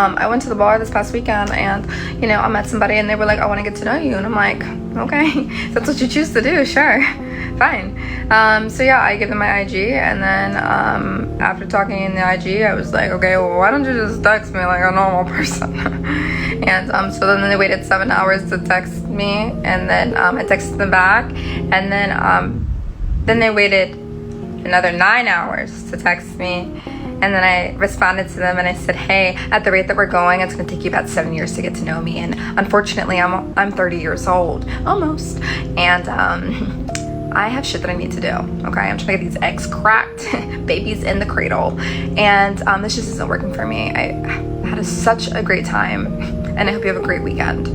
I went to the bar this past weekend and, I met somebody and they were like, I want to get to know you. And I'm like, okay, that's what you choose to do. Sure, fine. So yeah, I gave them my IG, and then after talking in the IG, I was like, okay, well, why don't you just text me like a normal person? And so then they waited 7 hours to text me, and then I texted them back, and then they waited another 9 hours to text me. And then I responded to them and I said, hey, at the rate that we're going, it's going to take you about 7 years to get to know me. And unfortunately, I'm 30 years old, almost. And I have shit that I need to do, okay? I'm trying to get these eggs cracked, babies in the cradle. And this just isn't working for me. I had such a great time, and I hope you have a great weekend.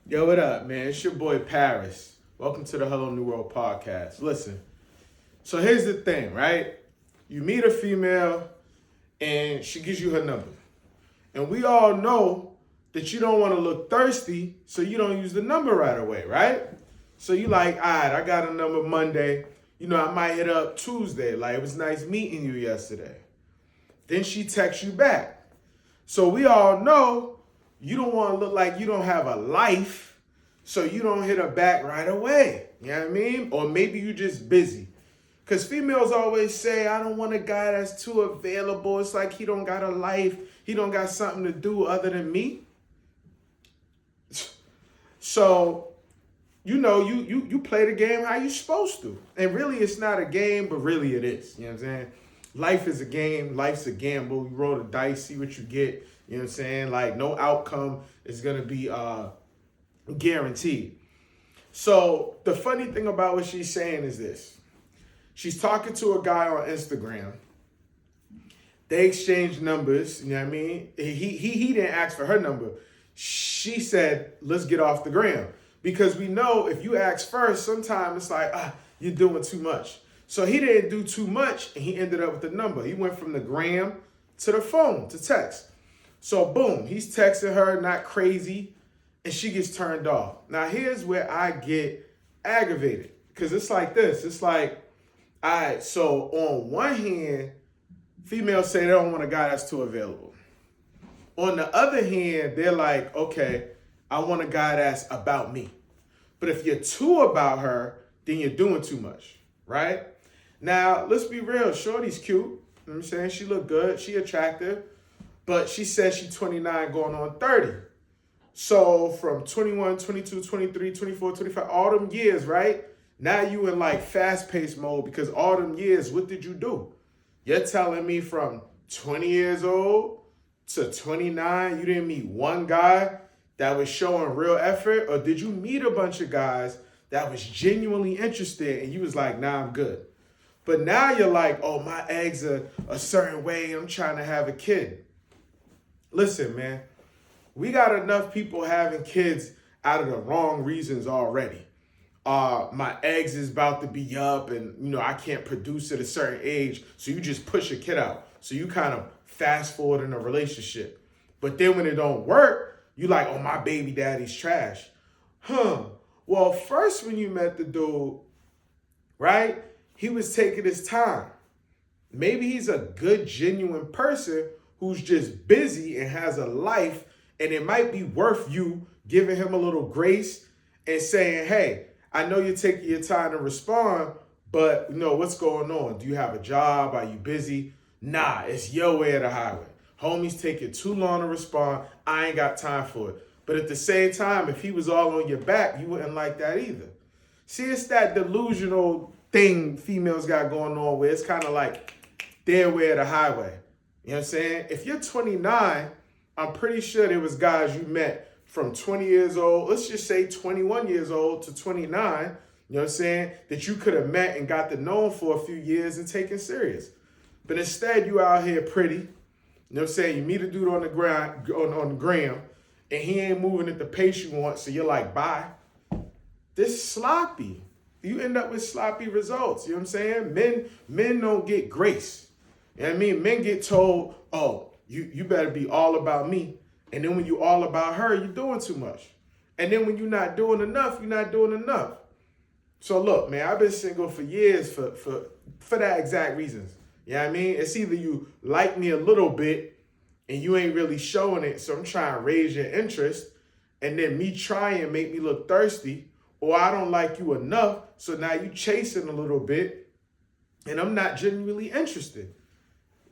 Yo, what up, man? It's your boy Paris. Welcome to the Hello New World podcast. Listen, so here's the thing, right? You meet a female and she gives you her number. And we all know that you don't want to look thirsty, so you don't use the number right away, right? So you like, all right, I got a number Monday. I might hit up Tuesday. Like, it was nice meeting you yesterday. Then she texts you back. So we all know you don't want to look like you don't have a life, so you don't hit her back right away. You know what I mean? Or maybe you just busy. Because females always say, I don't want a guy that's too available. It's like he don't got a life. He don't got something to do other than me. So, you play the game how you supposed to. And really, it's not a game, but really it is. You know what I'm saying? Life is a game. Life's a gamble. You roll the dice, see what you get. You know what I'm saying? Like, no outcome is going to be guaranteed. So the funny thing about what she's saying is this. She's talking to a guy on Instagram. They exchanged numbers, you know what I mean? He didn't ask for her number. She said, let's get off the gram. Because we know if you ask first, sometimes it's like, you're doing too much. So he didn't do too much, and he ended up with the number. He went from the gram to the phone, to text. So boom, he's texting her, not crazy, and she gets turned off. Now here's where I get aggravated, because it's like this. It's like, all right, so on one hand, females say they don't want a guy that's too available. On the other hand, they're like, okay, I want a guy that's about me. But if you're too about her, then you're doing too much, right? Now, let's be real. Shorty's cute. You know what I'm saying? She look good. She attractive. But she says she's 29 going on 30. So from 21, 22, 23, 24, 25, all them years, right? Now you in like fast-paced mode, because all them years, what did you do? You're telling me from 20 years old to 29, you didn't meet one guy that was showing real effort? Or did you meet a bunch of guys that was genuinely interested and you was like, nah, I'm good? But now you're like, oh, my eggs are a certain way. I'm trying to have a kid. Listen, man. We got enough people having kids out of the wrong reasons already. My eggs is about to be up and, I can't produce at a certain age. So you just push a kid out. So you kind of fast forward in a relationship. But then when it don't work, you like, oh, my baby daddy's trash. Well, first when you met the dude, right, he was taking his time. Maybe he's a good, genuine person who's just busy and has a life. And it might be worth you giving him a little grace and saying, hey, I know you're taking your time to respond, but what's going on? Do you have a job? Are you busy? Nah, it's your way or the highway. Homie's taking too long to respond. I ain't got time for it. But at the same time, if he was all on your back, you wouldn't like that either. See, it's that delusional thing females got going on where it's kind of like their way or the highway. You know what I'm saying? If you're 29, I'm pretty sure there was guys you met from 20 years old, let's just say 21 years old to 29, you know what I'm saying, that you could have met and got to know for a few years and taken serious. But instead, you out here pretty, you know what I'm saying, you meet a dude on the ground, on the gram, and he ain't moving at the pace you want, so you're like, bye. This is sloppy. You end up with sloppy results, you know what I'm saying? Men don't get grace. You know what I mean? Men get told, oh, you better be all about me. And then when you all about her, you're doing too much. And then when you're not doing enough, you're not doing enough. So look, man, I've been single for years for that exact reasons. You know what I mean? It's either you like me a little bit and you ain't really showing it, so I'm trying to raise your interest, and then me trying make me look thirsty, or I don't like you enough, so now you chasing a little bit, and I'm not genuinely interested.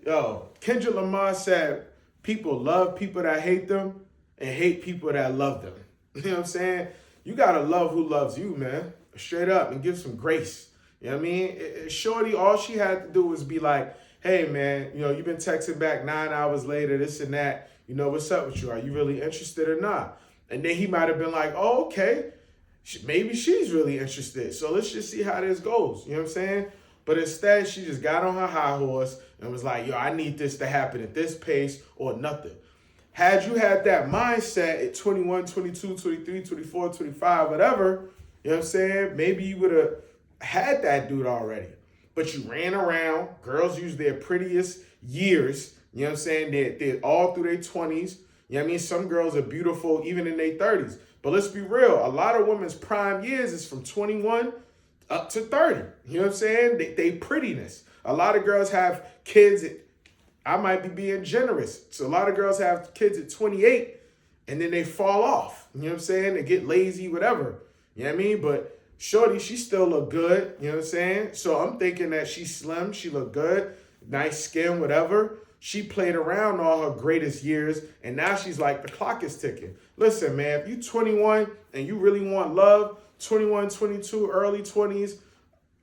Yo, Kendrick Lamar said people love people that hate them and hate people that love them. You know what I'm saying? You gotta love who loves you, man. Straight up, and give some grace. You know what I mean? Shorty, all she had to do was be like, hey, man, you know, you've been texting back 9 hours later, this and that. You know, what's up with you? Are you really interested or not? And then he might have been like, oh, okay, maybe she's really interested. So let's just see how this goes. You know what I'm saying? But instead, she just got on her high horse and was like, yo, I need this to happen at this pace or nothing. Had you had that mindset at 21, 22, 23, 24, 25, whatever, you know what I'm saying? Maybe you would have had that dude already. But you ran around. Girls use their prettiest years. You know what I'm saying? They're all through their 20s. You know what I mean? Some girls are beautiful even in their 30s. But let's be real. A lot of women's prime years is from 21 up to 30. You know what I'm saying? They prettiness. A lot of girls have kids at, I might be being generous. So a lot of girls have kids at 28 and then they fall off. You know what I'm saying? They get lazy, whatever. You know what I mean? But shorty, she still look good. You know what I'm saying? So I'm thinking that she's slim. She look good. Nice skin, whatever. She played around all her greatest years, and now she's like, the clock is ticking. Listen, man, if you 21 and you really want love, 21, 22, early 20s,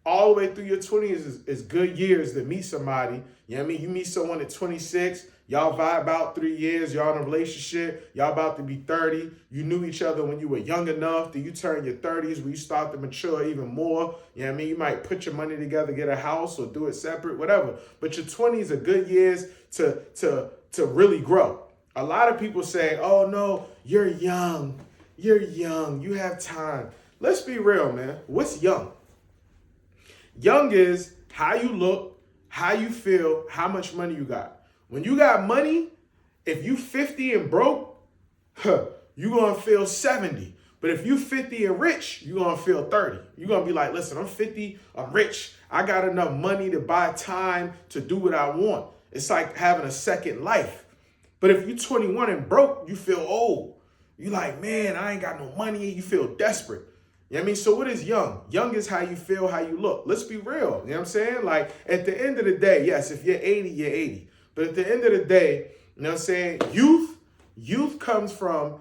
all the way through your 20s is good years to meet somebody. You know what I mean? You meet someone at 26, y'all vibe about 3 years, y'all in a relationship, y'all about to be 30. You knew each other when you were young enough. Then you turn your 30s where you start to mature even more. You know what I mean? You might put your money together, get a house, or do it separate, whatever. But your 20s are good years to really grow. A lot of people say, oh no, you're young, you have time. Let's be real, man. What's young? Young is how you look, how you feel, how much money you got. When you got money, if you 50 and broke, you're going to feel 70. But if you 50 and rich, you're going to feel 30. You're going to be like, listen, I'm 50, I'm rich. I got enough money to buy time to do what I want. It's like having a second life. But if you're 21 and broke, you feel old. You like, man, I ain't got no money. You feel desperate. You know what I mean? So what is young? Young is how you feel, how you look. Let's be real. You know what I'm saying? Like, at the end of the day, yes, if you're 80, you're 80. But at the end of the day, you know what I'm saying? Youth comes from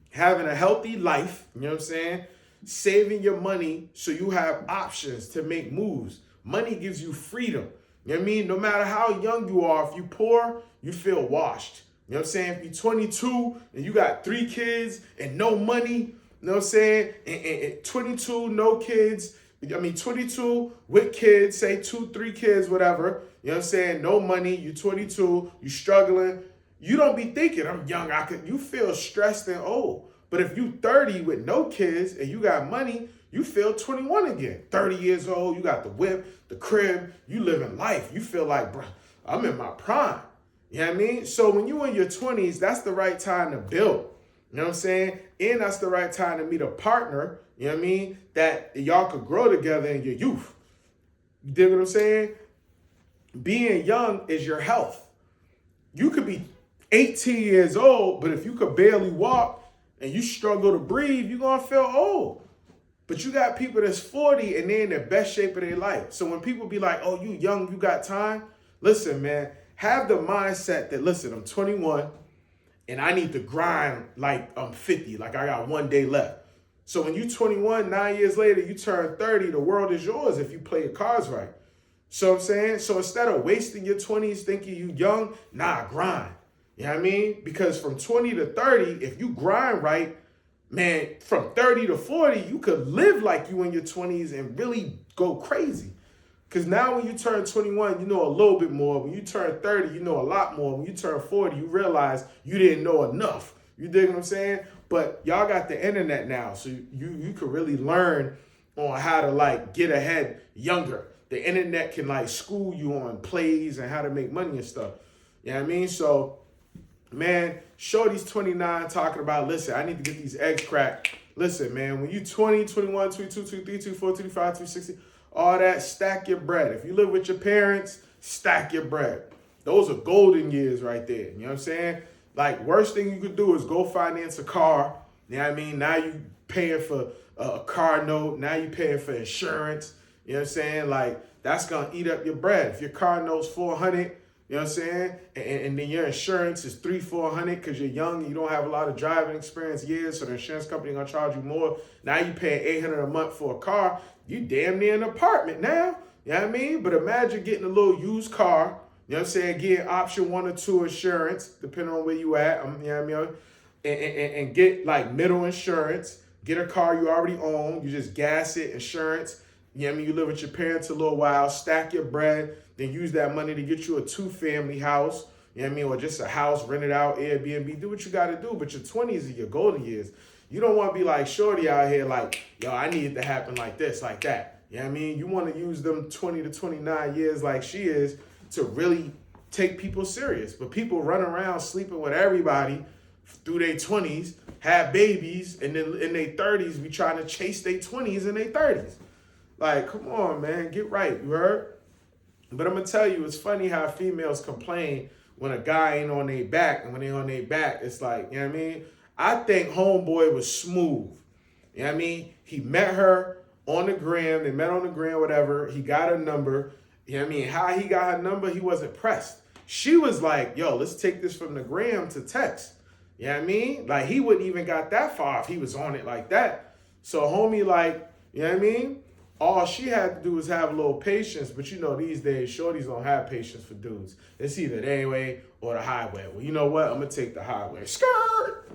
having a healthy life, you know what I'm saying? Saving your money so you have options to make moves. Money gives you freedom. You know what I mean? No matter how young you are, if you're poor, you feel washed. You know what I'm saying? If you're 22 and you got 3 kids and no money, you know what I'm saying? And 22, no kids. 22 with kids, say 2, 3 kids, whatever. You know what I'm saying? No money, you 22, you struggling. You don't be thinking, I'm young, you feel stressed and old. But if you 30 with no kids and you got money, you feel 21 again. 30 years old, you got the whip, the crib, you living life. You feel like, bro, I'm in my prime. You know what I mean? So when you in your 20s, that's the right time to build. You know what I'm saying? And that's the right time to meet a partner, you know what I mean, that y'all could grow together in your youth. You dig what I'm saying? Being young is your health. You could be 18 years old, but if you could barely walk and you struggle to breathe, you're going to feel old. But you got people that's 40 and they're in the best shape of their life. So when people be like, oh, you young, you got time. Listen, man, have the mindset that, listen, I'm 21 and I need to grind like I'm 50, like I got 1 day left. So when you 21, 9 years later, you turn 30, the world is yours if you play your cards right. So I'm saying, so instead of wasting your 20s thinking you young, nah, grind. You know what I mean? Because from 20 to 30, if you grind right, man, from 30 to 40, you could live like you in your 20s and really go crazy. Because now when you turn 21, you know a little bit more. When you turn 30, you know a lot more. When you turn 40, you realize you didn't know enough. You dig what I'm saying? But y'all got the internet now, so you could really learn on how to like get ahead younger. The internet can like school you on plays and how to make money and stuff. You know what I mean? So, man, Shorty's 29 talking about, listen, I need to get these eggs cracked. Listen, man, when you 20, 21, 22, 23, 24, 25, 260, all that, stack your bread. If you live with your parents, stack your bread. Those are golden years right there. You know what I'm saying? Like, worst thing you could do is go finance a car. You know what I mean? Now you paying for a car note. Now you paying for insurance. You know what I'm saying? Like, that's going to eat up your bread. If your car note's $400, you know what I'm saying? And then your insurance is $300-400 because you're young and you don't have a lot of driving experience years, so the insurance company going to charge you more. Now you paying $800 a month for a car. You damn near an apartment now. You know what I mean? But imagine getting a little used car. You know what I'm saying? Getting option 1 or 2 insurance, depending on where you at. You know what I mean? And get like middle insurance. Get a car you already own. You just gas it, insurance. You know what I mean? You live with your parents a little while, stack your bread, then use that money to get you a 2-family house. You know what I mean? Or just a house, rent it out, Airbnb. Do what you got to do. But your 20s are your golden years. You don't want to be like shorty out here like, yo, I need it to happen like this, like that. You know what I mean? You want to use them 20 to 29 years like she is to really take people serious. But people run around sleeping with everybody through their 20s, have babies, and then in their 30s be trying to chase their 20s and their 30s. Like, come on, man, get right, you heard? But I'm going to tell you, it's funny how females complain when a guy ain't on their back, and when they on their back, it's like, you know what I mean? I think homeboy was smooth. You know what I mean? He met her on the gram, they met on the gram, whatever, he got her number. You know what I mean? How he got her number, he wasn't pressed. She was like, yo, let's take this from the gram to text. You know what I mean? Like, he wouldn't even got that far if he was on it like that. So homie, like, you know what I mean? All she had to do was have a little patience. But you know, these days, shorties don't have patience for dudes. It's either the A-way or the highway. Well, you know what? I'm going to take the highway. Skirt!